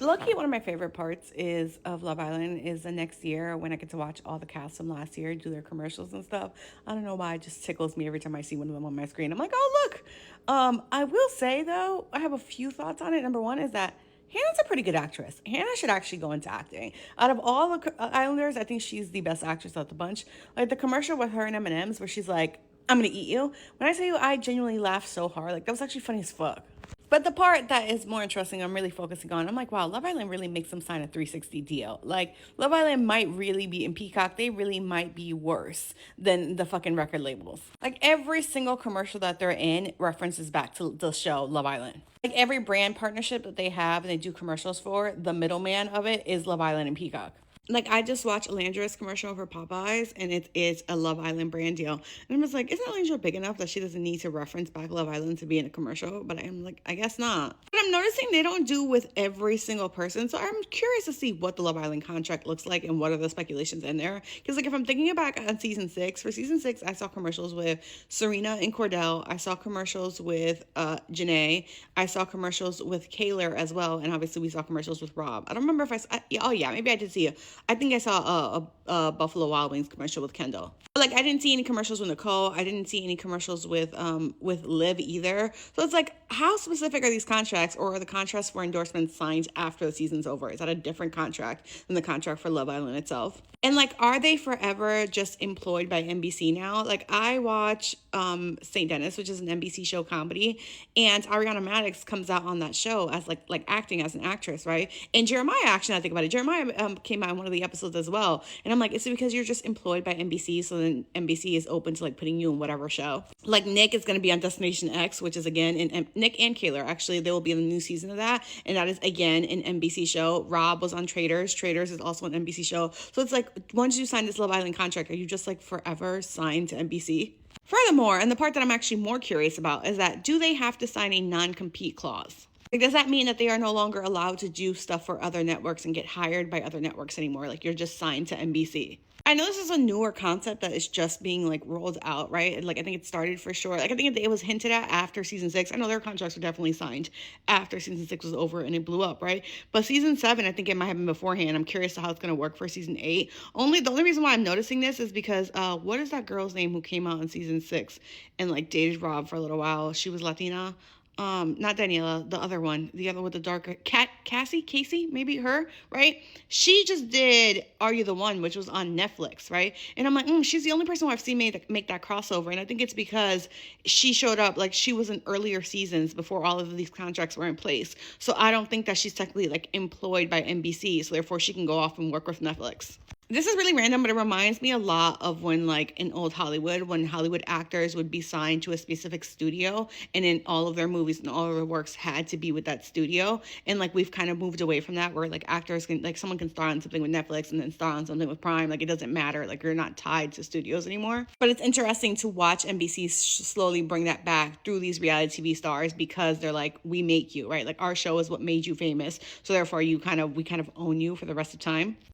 Lucky, one of my favorite parts is of Love Island is the next year when I get to watch all the cast from last year do their commercials and stuff. I don't know why it just tickles me every time I see one of them on my screen. I'm like, oh look. I will say though, I have a few thoughts on it. Number one is that Hannah's a pretty good actress. Hannah should actually go into acting. Out of all the Islanders, I think she's the best actress of the bunch. Like the commercial with her and M&M's where she's like, "I'm gonna eat you." When I tell you, I genuinely laughed so hard. Like that was actually funny as fuck. But the part that is more interesting, I'm really focusing on, I'm like, wow, Love Island really makes them sign a 360 deal. Like, Love Island might really be in Peacock, they really might be worse than the fucking record labels. Like, every single commercial that they're in references back to the show Love Island. Like, every brand partnership that they have and they do commercials for, the middleman of it is Love Island and Peacock. Like I just watched Alandra's commercial for Popeyes, and it is a Love Island brand deal. And I'm just like, isn't Alandra big enough that she doesn't need to reference back Love Island to be in a commercial? But I'm like, I guess not. But I'm noticing they don't do with every single person, so I'm curious to see what the Love Island contract looks like and what are the speculations in there. Because like if I'm thinking back on season six, for season six, I saw commercials with Serena and Cordell. I saw commercials with Janae. I saw commercials with Kaylor as well, and obviously we saw commercials with Rob. I don't remember if oh yeah, maybe I did see it. I think I saw a Buffalo Wild Wings commercial with Kendall. Like I didn't see any commercials with Nicole. I didn't see any commercials with Liv either. So it's like, how specific are these contracts, or are the contracts for endorsements signed after the season's over? Is that a different contract than the contract for Love Island itself? And like, are they forever just employed by NBC now? Like I watch St. Dennis, which is an NBC show comedy, and Ariana Madix comes out on that show as like acting as an actress, right? And Jeremiah, actually, I think about it, Jeremiah came out in one of the episodes as well, and I'm like, it's because you're just employed by NBC, so then NBC is open to like putting you in whatever show. Like Nick is going to be on Destination X, which is again in Nick and Kaylor, actually they will be in the new season of that, and that is again an NBC show. Rob was on Traders. Traders is also an NBC show. So it's like, once you sign this Love Island contract, are you just like forever signed to NBC? Furthermore, and the part that I'm actually more curious about is that, do they have to sign a non-compete clause? Like, does that mean that they are no longer allowed to do stuff for other networks and get hired by other networks anymore? Like, you're just signed to NBC. I know this is a newer concept that is just being like rolled out, right? Like I think it started for sure. Like I think it was hinted at after season six. I know their contracts were definitely signed after season six was over and it blew up, right? But season seven, I think it might have been beforehand. I'm curious to how it's going to work for season eight. The only reason why I'm noticing this is because what is that girl's name who came out in season six and like dated Rob for a little while? She was Latina. Not Daniela, the other one, the other with the darker Casey, maybe her, right? She just did Are You the One, which was on Netflix, right? And I'm like, she's the only person who I've seen make that crossover, and I think it's because she showed up, like she was in earlier seasons before all of these contracts were in place. So I don't think that she's technically like employed by NBC, so therefore she can go off and work with Netflix. This is really random, but it reminds me a lot of when, like, in old Hollywood, when Hollywood actors would be signed to a specific studio, and in all of their movies and all of their works had to be with that studio. And, like, we've kind of moved away from that, where, like, actors can, like, someone can star on something with Netflix and then star on something with Prime. Like, it doesn't matter. Like, you're not tied to studios anymore. But it's interesting to watch NBC slowly bring that back through these reality TV stars, because they're like, we make you, right? Like, our show is what made you famous. So, therefore, we kind of own you for the rest of time.